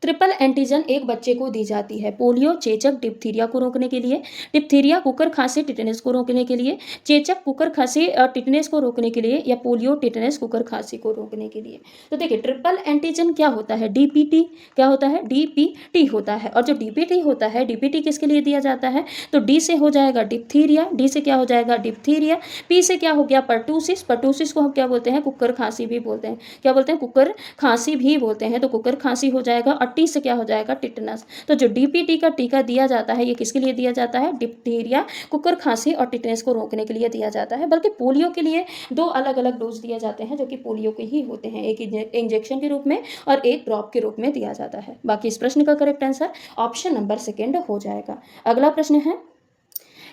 ट्रिपल एंटीजन एक बच्चे को दी जाती है। पोलियो, चेचक, डिप्थीरिया को रोकने के लिए, डिप्थीरिया, कुकर खांसी, टिटनेस को रोकने के लिए, चेचक, कुकर खांसी और टिटनेस को रोकने के लिए, या पोलियो, टिटनेस, कुकर खांसी को रोकने के लिए। तो देखिए ट्रिपल एंटीजन क्या होता है, डीपीटी, क्या होता है, डीपीटी होता है। और जो डीपीटी होता है, डीपीटी किसके लिए दिया जाता है, तो डी से हो जाएगा डिप्थीरिया, डी से क्या हो जाएगा, डिप्थीरिया, पी से क्या हो गया, पर्टूसिस, पर्टूसिस को हम क्या बोलते हैं, कुकर खांसी भी बोलते हैं, क्या बोलते हैं, कुकर खांसी भी बोलते हैं, तो कुकर खांसी हो जाएगा। और टी से क्या हो जाएगा, टिटनस। तो जो डीपीटी का टीका दिया जाता है ये किसके लिए दिया जाता है, डिप्थीरिया, कुकर खांसी और टिटनेस को रोकने के लिए दिया जाता है। बल्कि पोलियो के लिए 2 अलग अलग डोज दिए जाते हैं जो कि पोलियो के ही होते हैं, एक इंजेक्शन के रूप में और एक ड्रॉप के रूप में दिया जाता है। बाकी इस प्रश्न का correct answer option number second हो जाएगा। अगला प्रश्न है,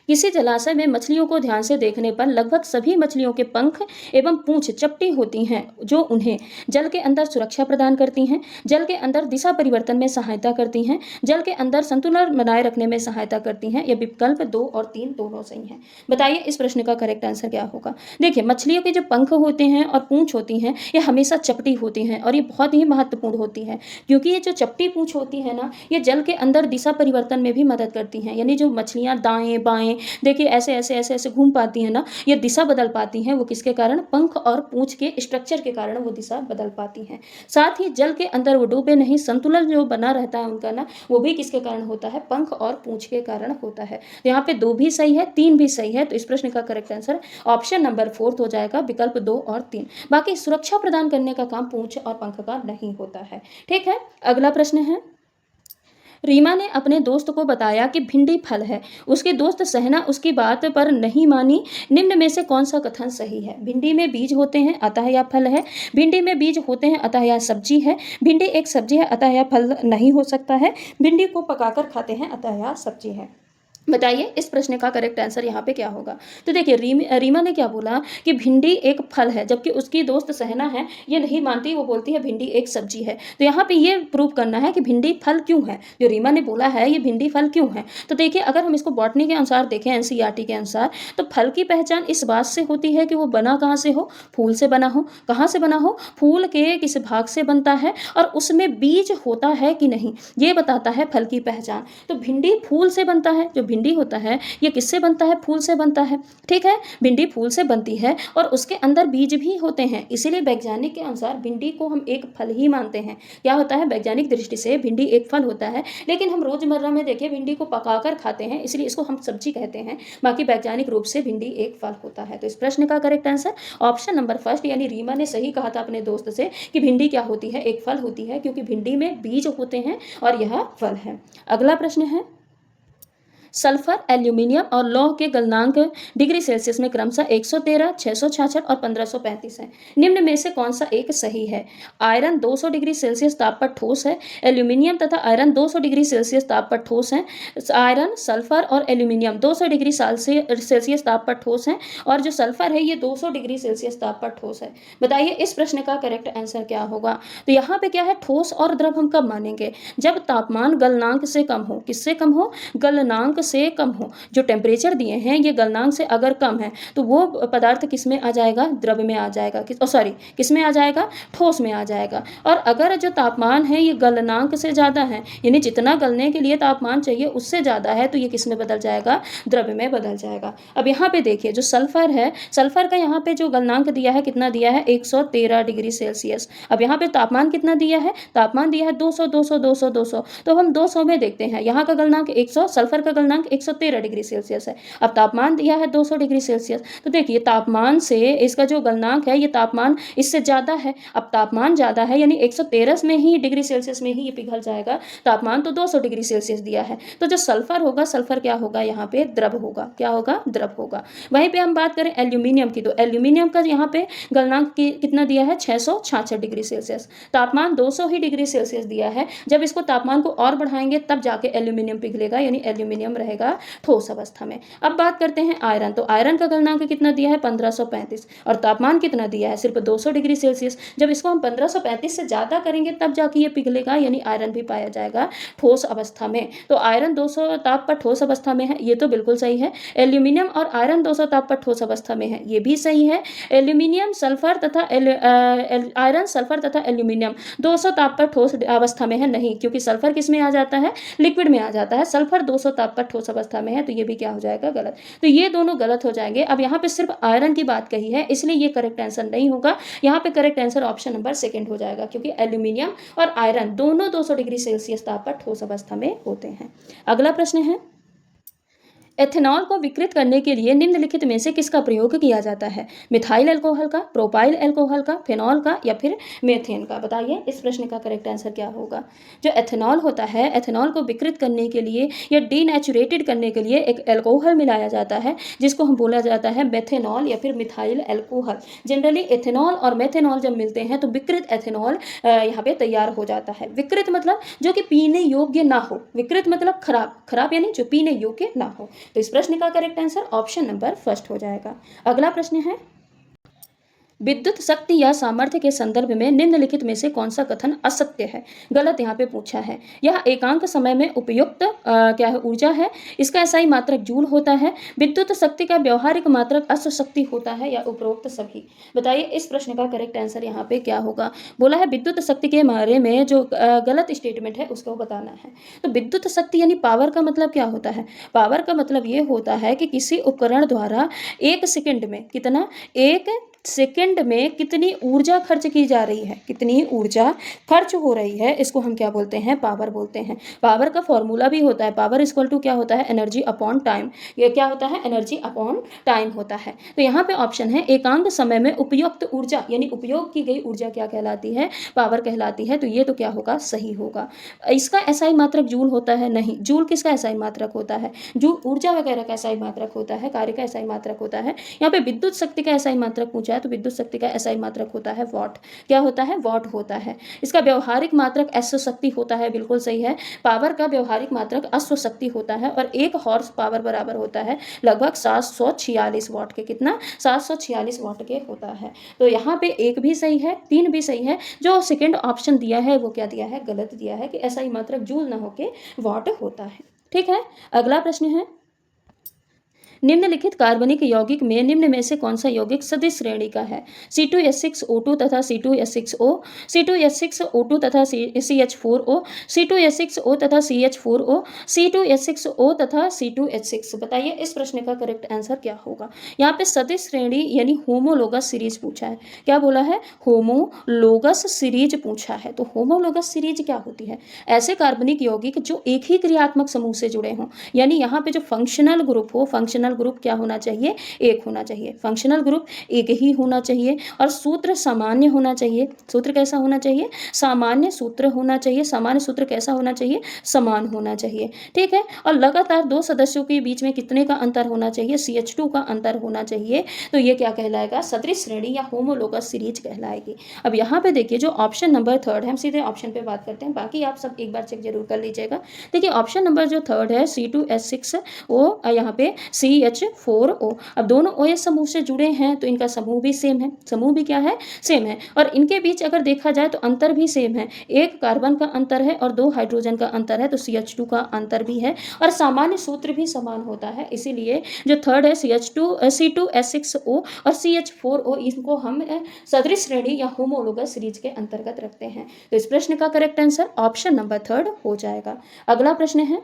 किसी जलाशय में मछलियों को ध्यान से देखने पर लगभग सभी मछलियों के पंख एवं पूंछ चपटी होती हैं, जो उन्हें जल के अंदर सुरक्षा प्रदान करती हैं, जल के अंदर दिशा परिवर्तन में सहायता करती हैं, जल के अंदर संतुलन बनाए रखने में सहायता करती हैं। यह विकल्प 2 और 3 दोनों सही हैं। बताइए इस प्रश्न का करेक्ट आंसर क्या होगा। देखिए मछलियों के जो पंख होते हैं और पूंछ होती हैं ये हमेशा चपटी होती हैं, और ये बहुत ही महत्वपूर्ण होती है क्योंकि ये जो चपटी पूंछ होती है ना, ये जल के अंदर दिशा परिवर्तन में भी मदद करती हैं। यानी जो मछलियाँ दाएं बाएं हवाएं देखिए ऐसे ऐसे ऐसे ऐसे घूम पाती हैं ना, ये दिशा बदल पाती हैं, वो किसके कारण? पंख और पूंछ के स्ट्रक्चर के कारण वो दिशा बदल पाती हैं। साथ ही जल के अंदर वो डूबे नहीं, संतुलन जो बना रहता है उनका ना, वो भी किसके कारण होता है? पंख और पूंछ के कारण होता है। तो यहाँ पे 2 भी सही है, 3 भी सही है, तो इस प्रश्न का करेक्ट आंसर ऑप्शन नंबर 4 हो जाएगा, विकल्प 2 और 3। बाकी सुरक्षा प्रदान करने का काम पूंछ और पंख का नहीं होता है। ठीक है, अगला प्रश्न है, रीमा ने अपने दोस्त को बताया कि भिंडी फल है। उसके दोस्त सहना उसकी बात पर नहीं मानी। निम्न में से कौन सा कथन सही है? भिंडी में बीज होते हैं अतः यह फल है। भिंडी में बीज होते हैं अतः यह सब्जी है। भिंडी एक सब्जी है अतः यह फल नहीं हो सकता है। भिंडी को पकाकर खाते हैं अतः यह सब्जी है। बताइए इस प्रश्न का करेक्ट आंसर यहाँ पे क्या होगा? तो देखिए रीमा ने क्या बोला कि भिंडी एक फल है, जबकि उसकी दोस्त सहना है ये नहीं मानती, वो बोलती है भिंडी एक सब्जी है। तो यहाँ पे ये प्रूव करना है कि भिंडी फल क्यों है, जो रीमा ने बोला है ये भिंडी फल क्यों है। तो देखिए अगर हम इसको बॉटनी के अनुसार देखें, एनसीईआरटी के अनुसार, तो फल की पहचान इस बात से होती है कि वो बना कहाँ से हो? फूल से बना हो। कहाँ से बना हो? फूल के किस भाग से बनता है और उसमें बीज होता है कि नहीं, ये बताता है फल की पहचान। तो भिंडी फूल से बनता है, जो भिंडी होता है ये किससे बनता है? फूल से बनता है। ठीक है, भिंडी फूल से बनती है और उसके अंदर बीज भी होते हैं, इसीलिए वैज्ञानिक के अनुसार भिंडी को हम एक फल ही मानते हैं। क्या होता है? वैज्ञानिक दृष्टि से भिंडी एक फल होता है, लेकिन हम रोजमर्रा में देखिए भिंडी को पकाकर खाते हैं, इसलिए इसको हम सब्जी कहते हैं। बाकी वैज्ञानिक रूप से भिंडी एक फल होता है। तो इस प्रश्न का correct answer option number first, यानी रीमा ने सही कहा था अपने दोस्त से कि भिंडी क्या होती है? एक फल होती है, क्योंकि भिंडी में बीज होते हैं और यह फल है। अगला प्रश्न है, सल्फर, एल्यूमिनियम और लौह के गलनांक डिग्री सेल्सियस में क्रमशः 113, 666 और 1535 है। निम्न में से कौन सा एक सही है? आयरन 200 डिग्री सेल्सियस ताप पर ठोस है। एल्यूमिनियम तथा आयरन 200 डिग्री सेल्सियस ताप पर ठोस है। आयरन, सल्फर और एल्यूमिनियम 200 डिग्री सेल्सियस ताप पर ठोस है, और जो सल्फर है ये 200 डिग्री सेल्सियस ताप पर ठोस है। बताइए इस प्रश्न का करेक्ट आंसर क्या होगा? तो यहाँ पे क्या है, ठोस और द्रव हम कब मानेंगे? जब तापमान गलनांक से कम हो। किससे कम हो? गलनांक से कम हो। जो टेम्परेचर दिए हैं ये गलनांक से अगर कम है तो वो पदार्थ किस में आ जाएगा? द्रव में आ जाएगा। किस में आ जाएगा? ठोस में आ जाएगा। और अगर जो तापमान है ये गलनांक से ज़्यादा है, यानी जितना गलने के लिए तापमान चाहिए उससे ज़्यादा है, तो ये किस में बदल जाएगा? द्रव में बदल जाएगा। अब यहाँ पे देखिए जो सल्फर है, सल्फर का यहाँ पे जो गलनांक दिया है कितना दिया है? 113 डिग्री सेल्सियस। अब यहाँ पे तापमान कितना दिया है? तापमान दिया है 200 200 200 200। तो हम 200 में देखते हैं, यहाँ का गलनांक 100, सल्फर का गलनांक 113 डिग्री सेल्सियस है। अब तापमान दिया है 200 डिग्री सेल्सियस, तो देखिए तापमान से इसका जो गलनांक है ये तापमान इससे ज़्यादा है। अब तापमान ज़्यादा है यानी 113 में ही डिग्री सेल्सियस में ही ये पिघल जाएगा। तापमान तो 200 डिग्री सेल्सियस दिया है, तो जो सल्फर होगा, सल्फर क्या होगा? यहाँ पे द्रव होगा। क्या होगा? द्रव होगा। वहीं पे हम बात करें एल्यूमिनियम की, तो एल्यूमिनियम का यहाँ पे गलनांक कितना दिया है? 666 डिग्री सेल्सियस। तापमान 200 ही डिग्री सेल्सियस दिया है। जब इसको तापमान को और बढ़ाएंगे तब जाके एल्यूमिनियम पिघलेगा, यानी एल्यूमिनियम रहेगा ठोस अवस्था में। अब बात करते हैं आयरन, तो आयरन का गलनांक कितना दिया है? 1535, और तापमान कितना दिया है? सिर्फ 200 डिग्री सेल्सियस। जब इसको हम 1535 से ज़्यादा करेंगे तब जाके ये पिघलेगा, यानी आयरन भी पाया जाएगा ठोस अवस्था में। तो आयरन 200 ताप पर ठोस अवस्था में है, ये तो बिल्कुल सही है। एल्यूमिनियम और आयरन 200 ताप पर ठोस अवस्था में है, ये भी सही है। एल्यूमिनियम, सल्फर तथा आयरन, सल्फर तथा एल्यूमिनियम 200 ताप पर ठोस अवस्था में है, नहीं, क्योंकि सल्फर किस में आ जाता है? लिक्विड में आ जाता है। सल्फर 200 ताप पर ठोस अवस्था में है, तो ये भी क्या हो जाएगा? गलत। तो ये दोनों गलत हो जाएंगे। अब यहाँ पे सिर्फ आयरन की बात कही है, इसलिए ये करेक्ट आंसर नहीं होगा। यहाँ पे correct answer option number second हो जाएगा, क्योंकि एल्यूमिनियम और आयरन दोनों 200 डिग्री सेल्सियस ताप पर ठोस अवस्था में होते हैं। अगला प्रश्न है, एथेनॉल को विकृत करने के लिए निम्नलिखित में से किसका प्रयोग किया जाता है? मिथाइल अल्कोहल का, प्रोपाइल अल्कोहल का, फेनॉल का, या फिर मेथेन का? बताइए इस प्रश्न का करेक्ट आंसर क्या होगा? जो एथेनॉल होता है, एथेनॉल को विकृत करने के लिए या डीनेचुरेटेड करने के लिए एक अल्कोहल मिलाया जाता है, जिसको हम बोला जाता है मेथेनॉल या फिर मिथाइल अल्कोहल। जनरली एथेनॉल और मेथेनॉल जब मिलते हैं तो विकृत एथेनॉल यहाँ पे तैयार हो जाता है। विकृत मतलब जो कि पीने योग्य ना हो, विकृत मतलब खराब, खराब यानी जो पीने योग्य ना हो। तो इस प्रश्न का correct answer option number first हो जाएगा। अगला प्रश्न है, विद्युत शक्ति या सामर्थ्य के संदर्भ में निम्नलिखित में से कौन सा कथन असत्य है? गलत यहाँ पे पूछा है। यह एकांक समय में उपयुक्त क्या है ऊर्जा है। इसका एसआई मात्रक जूल होता है। विद्युत शक्ति का व्यवहारिक मात्रक अश्व शक्ति होता है या उपरोक्त सभी। बताइए इस प्रश्न का करेक्ट आंसर यहाँ पे क्या होगा। बोला है विद्युत शक्ति के बारे में जो गलत स्टेटमेंट है उसको बताना है। तो विद्युत शक्ति यानी पावर का मतलब क्या होता है? पावर का मतलब ये होता है कि किसी उपकरण द्वारा 1 सेकंड में कितना 1 सेकंड में कितनी ऊर्जा खर्च की जा रही है, कितनी ऊर्जा खर्च हो रही है, इसको हम क्या बोलते हैं? पावर बोलते हैं। पावर का फॉर्मूला भी होता है, पावर इक्वल टू क्या होता है? Energy upon time. ये क्या होता है? एनर्जी अपॉन टाइम होता है। तो यहाँ पे ऑप्शन है एकांक समय में उपयुक्त ऊर्जा यानी उपयोग की गई ऊर्जा क्या कहलाती है? पावर कहलाती है। तो ये तो क्या होगा? सही होगा। इसका एसआई मात्रक जूल होता है? नहीं। जूल किसका एसआई मात्रक होता है? जूल ऊर्जा वगैरह का एसआई मात्रक होता है, कार्य का एसआई मात्रक होता है। यहाँ पे विद्युत शक्ति का एसआई मात्रक पूछा है तो विद्युत शक्ति का एसआई मात्रक होता है वाट। क्या होता है? वाट होता है। इसका व्यवहारिक मात्रक अश्व शक्ति होता है, बिल्कुल सही है। पावर का व्यवहारिक मात्रक अश्व शक्ति होता है और 1 हॉर्स पावर बराबर होता है लगभग 746 वाट के। कितना? 746 वाट के होता है। तो यहाँ पे 1 भी सही है, 3 भी सही है। जो सेकंड ऑप्शन दिया है वो क्या दिया है? गलत दिया है कि एसआई मात्रक जूल ना होके वाट होता है। ठीक है, अगला प्रश्न है निम्नलिखित कार्बनिक यौगिक में निम्न में से कौन सा यौगिक सदिश श्रेणी का है? C2H6O2 तथा C2H6O, C2H6O2 तथा CH4O, C2H6O तथा CH4O, C2H6O तथा C2H6। बताइए इस प्रश्न का करेक्ट आंसर क्या होगा। यहाँ पे सदिश श्रेणी यानी होमोलोगस सीरीज पूछा है। क्या बोला है? होमोलोगस सीरीज पूछा है। तो होमोलोगस सीरीज क्या होती है? ऐसे कार्बनिक यौगिक जो एक ही क्रियात्मक समूह से जुड़े हों, यानी यहाँ पे जो फंक्शनल ग्रुप हो, फंक्शनल ग्रुप क्या होना चाहिए? एक होना चाहिए। फंक्शनल ग्रुप एक ही होना चाहिए और सूत्र सामान्य होना चाहिए। सूत्र कैसा होना चाहिए? सामान्य सूत्र होना चाहिए। सामान्य सूत्र कैसा होना चाहिए? समान होना चाहिए। ठीक है, और लगातार 2 सदस्यों के बीच में कितने का अंतर होना चाहिए? CH2 का अंतर होना चाहिए। तो ये क्या कहलाएगा? सदृश श्रेणी या होमोलोगस सीरीज कहलाएगी। अब यहाँ पे देखिए जो ऑप्शन नंबर 3 है, हम सीधे ऑप्शन पे बात करते हैं, बाकी आप सब एक बार चेक जरूर कर लीजिएगा। देखिए ऑप्शन नंबर जो 3 है C2H6O, यहाँ पे CH4O। अब दोनों OH समूह से जुड़े हैं तो इनका समूह भी सेम है। समूह भी क्या है? सेम है। और इनके बीच अगर देखा जाए तो अंतर भी सेम है। 1 कार्बन का अंतर है और 2 हाइड्रोजन का अंतर है, तो CH2 का अंतर भी है और सामान्य सूत्र भी समान होता है। इसीलिए जो 3 है C2H6O और CH4O, इनको हम सदृश श्रेणी या होमोलोगस सीरीज के अंतर्गत रखते हैं। तो इस प्रश्न का करेक्ट आंसर ऑप्शन नंबर 3 हो जाएगा। अगला प्रश्न है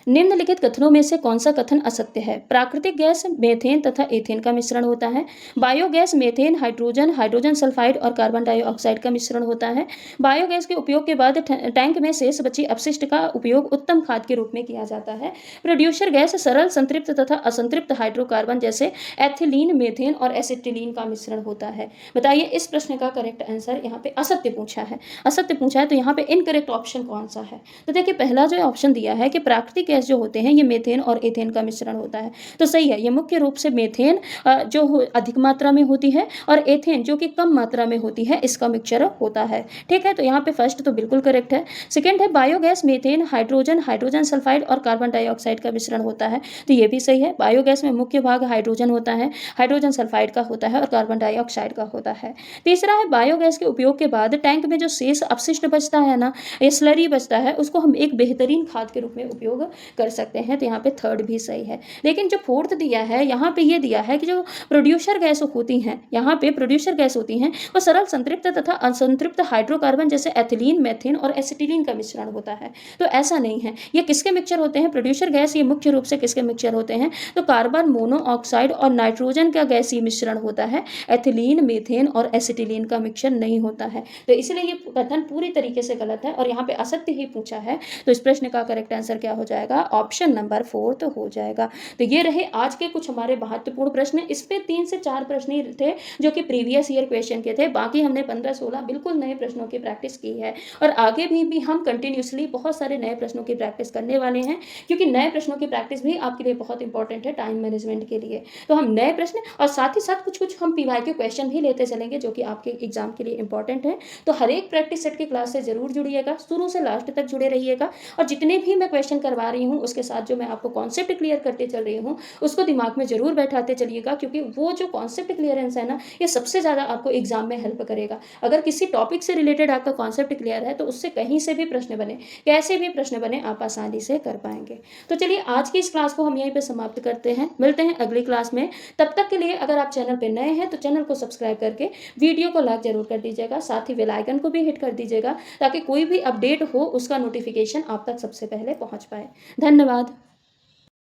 निम्नलिखित कथनों में से कौन सा कथन असत्य है? प्राकृतिक गैस मेथेन तथा एथेन का मिश्रण होता है। Biogas methane, hydrogen, hydrogen sulphide और कार्बन डाइऑक्साइड का मिश्रण होता है। बायोगैस के उपयोग के बाद टैंक में शेष बची अपशिष्ट का उपयोग उत्तम खाद के रूप में किया जाता है। प्रोड्यूसर गैस सरल, संतृप्त तथा असंतृप्त हाइड्रोकार्बन जैसे एथिलीन, मेथेन और एसिटिलीन का मिश्रण होता है। बताइए इस प्रश्न का करेक्ट आंसर। यहाँ पे असत्य पूछा है। असत्य पूछा है तो यहाँ पे इनकरेक्ट ऑप्शन कौन सा है? तो देखिए पहला जो ऑप्शन दिया है कि प्राकृतिक गैस जो होते हैं ये मेथेन और एथेन का मिश्रण होता है, तो सही है। ये मुख्य रूप से मेथेन जो अधिक मात्रा में होती है और एथेन जो कि कम मात्रा में होती है, इसका मिक्सचर होता है। ठीक है, तो यहाँ पे फर्स्ट तो बिल्कुल करेक्ट है। सेकंड है biogas methane, hydrogen, hydrogen sulphide और कार्बन डाइऑक्साइड का मिश्रण होता है, तो ये भी सही है। बायोगैस में मुख्य भाग हाइड्रोजन होता है, हाइड्रोजन सल्फाइड का होता है और कार्बन डाइऑक्साइड का होता है। तीसरा है बायोगैस के उपयोग के बाद टैंक में जो शेष अपशिष्ट बचता है ना, ये स्लरी बचता है, उसको हम एक बेहतरीन खाद के रूप में उपयोग कर सकते हैं। तो यहाँ पे थर्ड भी सही है। लेकिन जो फोर्थ दिया है यहाँ पे ये दिया है कि जो प्रोड्यूसर गैस होती हैं, यहाँ पे प्रोड्यूसर गैस होती हैं वो सरल, संतृप्त तथा असंतृप्त हाइड्रोकार्बन जैसे एथिलीन, मेथेन और एसिटिलीन का मिश्रण होता है। तो ऐसा नहीं है। ये किसके मिक्सचर होते हैं? प्रोड्यूसर गैस ये मुख्य रूप से किसके मिक्सचर होते हैं? तो कार्बन मोनोऑक्साइड और नाइट्रोजन का गैसीय मिश्रण होता है। एथिलीन, मेथेन और एसिटिलीन का मिक्सचर नहीं होता है। तो इसलिए ये कथन पूरी तरीके से गलत है और यहाँ पे असत्य ही पूछा है। तो इस प्रश्न का करेक्ट आंसर क्या हो जाएगा? ऑप्शन नंबर 4 तो हो जाएगा। तो ये रहे आज के कुछ हमारे महत्वपूर्ण प्रश्न। इस पे 3 से 4 प्रश्न ही थे जो कि प्रीवियस ईयर क्वेश्चन के थे। बाकी हमने 15-16 बिल्कुल नए प्रश्नों की प्रैक्टिस की है और आगे भी हम कंटिन्यूसली बहुत सारे नए प्रश्नों की प्रैक्टिस करने वाले हैं, क्योंकि नए प्रश्नों की प्रैक्टिस भी आपके लिए बहुत इंपॉर्टेंट है टाइम मैनेजमेंट के लिए। तो हम नए प्रश्न और साथ ही साथ कुछ हम पीवाई के क्वेश्चन भी लेते चलेंगे जो कि आपके एग्जाम के लिए इंपॉर्टेंट है। तो हर एक प्रैक्टिस सेट की क्लास से जरूर जुड़िएगा, शुरू से लास्ट तक जुड़े रहिएगा और जितने भी मैं क्वेश्चन करवा रही रही हूँ उसके साथ जो मैं आपको कॉन्सेप्ट क्लियर करते चल रही हूँ उसको दिमाग में ज़रूर बैठाते चलिएगा, क्योंकि वो जो कॉन्सेप्ट क्लियरेंस है ना, ये सबसे ज़्यादा आपको एग्जाम में हेल्प करेगा। अगर किसी टॉपिक से रिलेटेड आपका कॉन्सेप्ट क्लियर है तो उससे कहीं से भी प्रश्न बने, कैसे भी प्रश्न बने, आप आसानी से कर पाएंगे। तो चलिए आज की इस क्लास को हम यहीं पे समाप्त करते हैं, मिलते हैं अगली क्लास में। तब तक के लिए अगर आप चैनल पे नए हैं तो चैनल को सब्सक्राइब करके वीडियो को लाइक जरूर कर दीजिएगा, साथ ही बेल आइकन को भी हिट कर दीजिएगा ताकि कोई भी अपडेट हो उसका नोटिफिकेशन आप तक सबसे पहले पहुंच पाए। धन्यवाद।